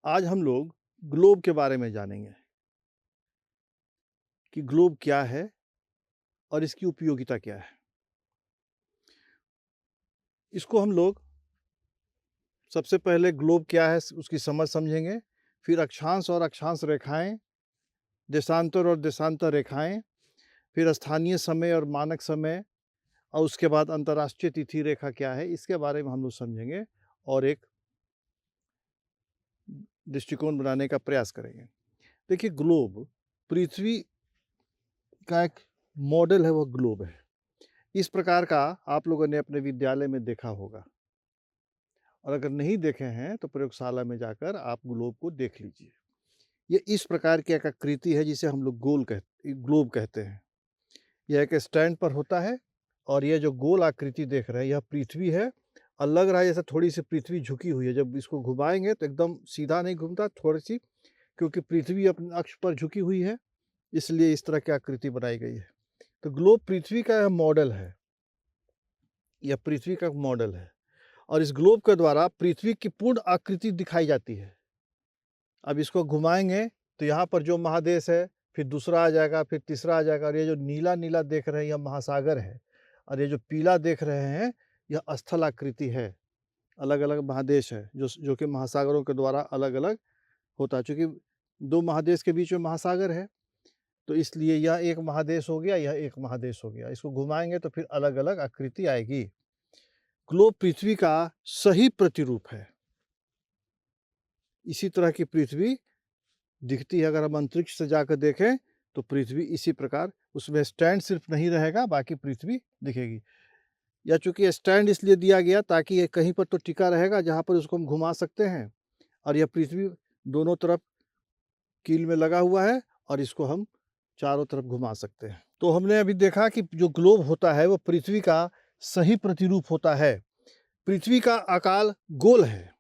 आज हम लोग ग्लोब के बारे में जानेंगे कि ग्लोब क्या है और इसकी उपयोगिता क्या है। इसको हम लोग सबसे पहले ग्लोब क्या है उसकी समझ समझेंगे, फिर अक्षांश और अक्षांश रेखाएं, देशांतर और देशांतर रेखाएं, फिर स्थानीय समय और मानक समय, और उसके बाद अंतर्राष्ट्रीय तिथि रेखा क्या है इसके बारे में हम लोग समझेंगे और एक दृष्टिकोण बनाने का प्रयास करेंगे। देखिए, ग्लोब पृथ्वी का एक मॉडल है, वो ग्लोब है। इस प्रकार का आप लोगों ने अपने विद्यालय में देखा होगा, और अगर नहीं देखे हैं तो प्रयोगशाला में जाकर आप ग्लोब को देख लीजिए। ये इस प्रकार की एक आकृति है जिसे हम लोग ग्लोब कहते हैं। यह एक स्टैंड पर होता है और यह जो गोल आकृति देख रहे हैं यह पृथ्वी है, और लग रहा है जैसे थोड़ी सी पृथ्वी झुकी हुई है। जब इसको घुमाएंगे तो एकदम सीधा नहीं घूमता, थोड़ी सी, क्योंकि पृथ्वी अपने अक्ष पर झुकी हुई है, इसलिए इस तरह की आकृति बनाई गई है। तो ग्लोब पृथ्वी का यह मॉडल है, यह पृथ्वी का मॉडल है, और इस ग्लोब के द्वारा पृथ्वी की पूर्ण आकृति दिखाई जाती है। अब इसको घुमाएंगे तो यहाँ पर जो महादेश है, फिर दूसरा आ जाएगा, फिर तीसरा आ जाएगा, और ये जो नीला नीला देख रहे हैं यह महासागर है, और ये जो पीला देख रहे हैं यह स्थल आकृति है। अलग अलग महादेश है जो कि महासागरों के द्वारा अलग अलग होता है। चूँकि दो महादेश के बीच में महासागर है, तो इसलिए यह एक महादेश हो गया, यह एक महादेश हो गया। इसको घुमाएंगे तो फिर अलग अलग आकृति आएगी। ग्लोब पृथ्वी का सही प्रतिरूप है। इसी तरह की पृथ्वी दिखती है। अगर हम अंतरिक्ष से जाकर देखें तो पृथ्वी इसी प्रकार, उसमें स्टैंड सिर्फ नहीं रहेगा, बाकी पृथ्वी दिखेगी। या चूंकि स्टैंड इसलिए दिया गया ताकि ये कहीं पर तो टिका रहेगा जहाँ पर उसको हम घुमा सकते हैं, और यह पृथ्वी दोनों तरफ कील में लगा हुआ है और इसको हम चारों तरफ घुमा सकते हैं। तो हमने अभी देखा कि जो ग्लोब होता है वो पृथ्वी का सही प्रतिरूप होता है। पृथ्वी का आकार गोल है,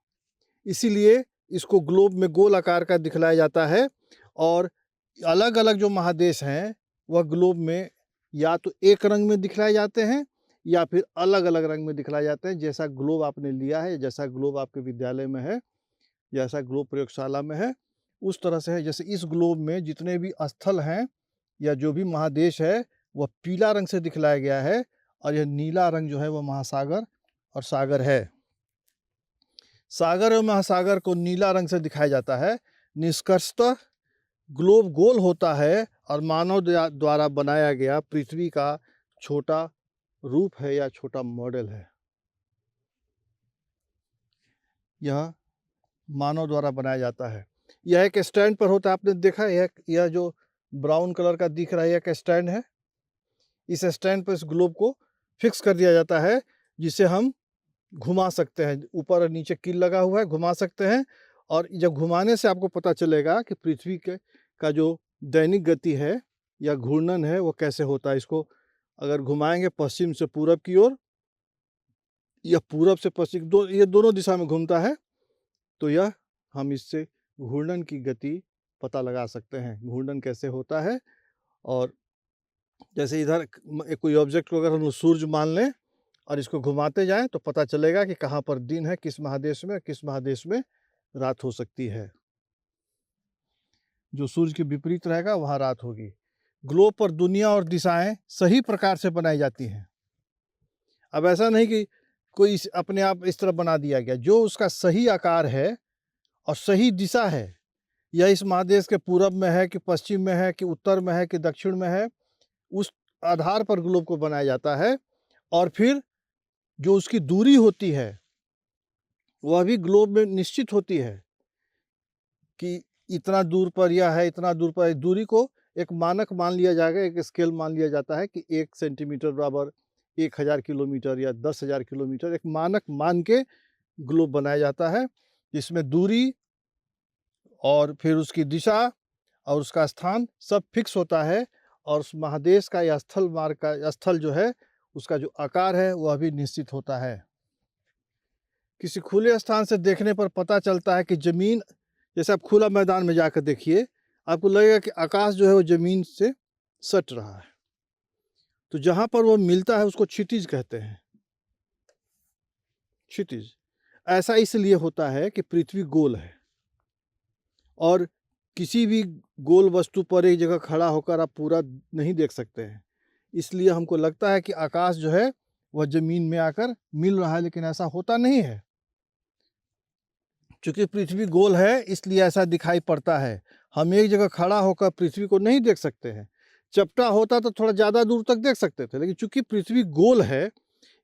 इसीलिए इसको ग्लोब में गोल आकार का दिखलाया जाता है। और अलग अलग जो महादेश हैं वह ग्लोब में या तो एक रंग में दिखलाए जाते हैं या फिर अलग अलग रंग में दिखलाए जाते हैं। जैसा ग्लोब आपने लिया है, जैसा ग्लोब आपके विद्यालय में है, जैसा ग्लोब प्रयोगशाला में है, उस तरह से है। जैसे इस ग्लोब में जितने भी स्थल हैं या जो भी महादेश है वह पीला रंग से दिखलाया गया है, और यह नीला रंग जो है वह महासागर और सागर है। सागर और महासागर को नीला रंग से दिखाया जाता है। निष्कर्षतः ग्लोब गोल होता है और मानव द्वारा बनाया गया पृथ्वी का छोटा रूप है या छोटा मॉडल है। यह मानव द्वारा बनाया जाता है। यह एक स्टैंड पर होता है, आपने देखा है। यह जो ब्राउन कलर का दिख रहा है, यह एक स्टैंड है। इस स्टैंड पर इस ग्लोब को फिक्स कर दिया जाता है, जिसे हम घुमा सकते हैं। ऊपर और नीचे कील लगा हुआ है, घुमा सकते हैं। और जब घुमाने से आपको पता चलेगा कि पृथ्वी के का जो दैनिक गति है या घूर्णन है वो कैसे होता है। इसको अगर घुमाएंगे पश्चिम से पूरब की ओर या पूरब से पश्चिम, ये दोनों दिशा में घूमता है, तो यह हम इससे घूर्णन की गति पता लगा सकते हैं, घूर्णन कैसे होता है। और जैसे इधर कोई ऑब्जेक्ट को अगर हम सूर्य मान लें और इसको घुमाते जाएं तो पता चलेगा कि कहाँ पर दिन है, किस महादेश में रात हो सकती है। जो सूर्य के विपरीत रहेगा वहाँ रात होगी। ग्लोब पर दुनिया और दिशाएं सही प्रकार से बनाई जाती हैं। अब ऐसा नहीं कि कोई अपने आप इस तरह बना दिया गया। जो उसका सही आकार है और सही दिशा है, यह इस महादेश के पूरब में है कि पश्चिम में है कि उत्तर में है कि दक्षिण में है, उस आधार पर ग्लोब को बनाया जाता है। और फिर जो उसकी दूरी होती है वह भी ग्लोब में निश्चित होती है कि इतना दूर पर यह है, इतना दूर पर। दूरी को एक मानक मान लिया जाएगा, एक स्केल मान लिया जाता है कि 1 सेंटीमीटर बराबर 1000 किलोमीटर या 10,000 किलोमीटर, एक मानक मान के ग्लोब बनाया जाता है, जिसमें दूरी और फिर उसकी दिशा और उसका स्थान सब फिक्स होता है। और उस महादेश का या स्थल जो है उसका जो आकार है वह भी निश्चित होता है। किसी खुले स्थान से देखने पर पता चलता है कि जमीन, जैसे आप खुला मैदान में जाकर देखिए, आपको लगेगा कि आकाश जो है वो जमीन से सट रहा है। तो जहाँ पर वो मिलता है उसको क्षितिज कहते हैं। क्षितिज ऐसा इसलिए होता है कि पृथ्वी गोल है, और किसी भी गोल वस्तु पर एक जगह खड़ा होकर आप पूरा नहीं देख सकते हैं। इसलिए हमको लगता है कि आकाश जो है वह ज़मीन में आकर मिल रहा है, लेकिन ऐसा होता नहीं है। चूँकि पृथ्वी गोल है इसलिए ऐसा दिखाई पड़ता है। हम एक जगह खड़ा होकर पृथ्वी को नहीं देख सकते हैं। चपटा होता तो थोड़ा ज़्यादा दूर तक देख सकते थे, लेकिन चूँकि पृथ्वी गोल है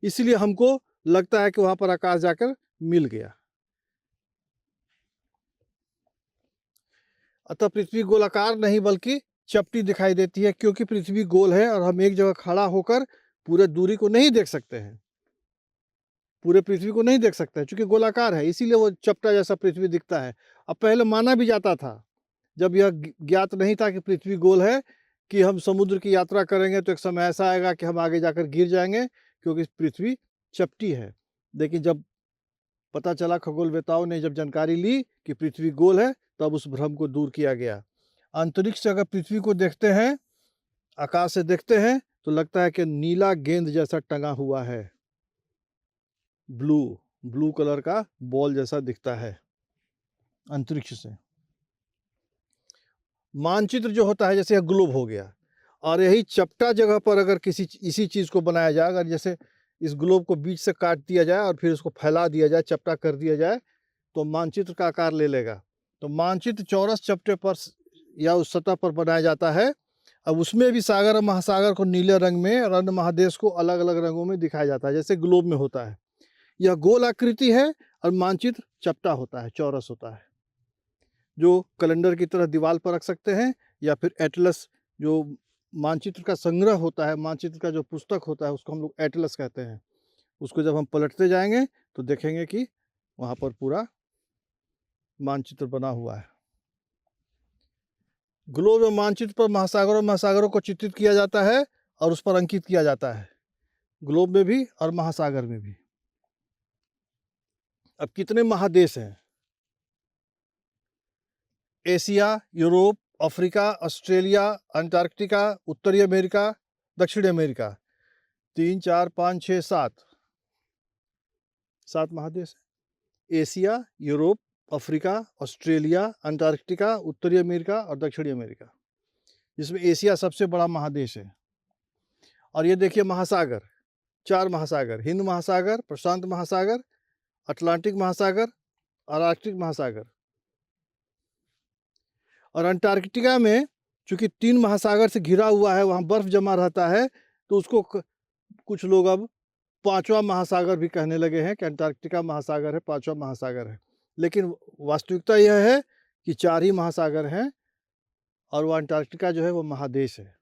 इसलिए हमको लगता है कि वहाँ पर आकाश जाकर मिल गया। अतः पृथ्वी गोलाकार नहीं बल्कि चपटी दिखाई देती है, क्योंकि पृथ्वी गोल है और हम एक जगह खड़ा होकर पूरे दूरी को नहीं देख सकते हैं, पूरे पृथ्वी को नहीं देख सकते हैं, चूँकि गोलाकार है इसीलिए वो चपटा जैसा पृथ्वी दिखता है। अब पहले माना भी जाता था, जब यह ज्ञात नहीं था कि पृथ्वी गोल है, कि हम समुद्र की यात्रा करेंगे तो एक समय ऐसा आएगा कि हम आगे जाकर गिर जाएंगे, क्योंकि पृथ्वी चपटी है। लेकिन जब पता चला, खगोलवेताओं ने जब जानकारी ली कि पृथ्वी गोल है, तब उस भ्रम को दूर किया गया। अंतरिक्ष से अगर पृथ्वी को देखते हैं, आकाश से देखते हैं, तो लगता है कि नीला गेंद जैसा टंगा हुआ है, ब्लू कलर का बॉल जैसा दिखता है अंतरिक्ष से। मानचित्र जो होता है, जैसे ग्लोब हो गया, और यही चपटा जगह पर अगर इसी चीज़ को बनाया जाए, अगर जैसे इस ग्लोब को बीच से काट दिया जाए और फिर उसको फैला दिया जाए, चपटा कर दिया जाए, तो मानचित्र का आकार ले लेगा। तो मानचित्र चौरस चपटे पर या उस सतह पर बनाया जाता है। अब उसमें भी सागर और महासागर को नीले रंग में और अन्य महादेश को अलग अलग रंगों में दिखाया जाता है, जैसे ग्लोब में होता है। यह गोल आकृति है और मानचित्र चपटा होता है, चौरस होता है, जो कैलेंडर की तरह दीवार पर रख सकते हैं, या फिर एटलस, जो मानचित्र का संग्रह होता है, मानचित्र का जो पुस्तक होता है, उसको हम लोग एटलस कहते हैं। उसको जब हम पलटते जाएंगे तो देखेंगे कि वहाँ पर पूरा मानचित्र बना हुआ है। ग्लोब में मानचित्र पर महासागरों को चित्रित किया जाता है और उस पर अंकित किया जाता है, ग्लोब में भी और महासागर में भी। अब कितने महादेश हैं? Asia, Europe, Africa, Australia, Antarctica, उत्तरी अमेरिका, दक्षिणी अमेरिका, 3, 4, 5, 6, 7 महादेश हैं। Asia, Europe, Africa, Australia, Antarctica, उत्तरी अमेरिका और दक्षिणी अमेरिका, जिसमें एशिया सबसे बड़ा महादेश है। और ये देखिए महासागर, 4 महासागर, हिंद महासागर, प्रशांत महासागर, अटलांटिक महासागर और आर्कटिक महासागर। और अंटार्कटिका में चूंकि 3 महासागर से घिरा हुआ है, वहाँ बर्फ जमा रहता है, तो उसको कुछ लोग अब 5वां महासागर भी कहने लगे हैं कि अंटार्कटिका महासागर है, 5वां महासागर है। लेकिन वास्तविकता यह है कि 4 ही महासागर हैं और वो अंटार्कटिका जो है वो महादेश है।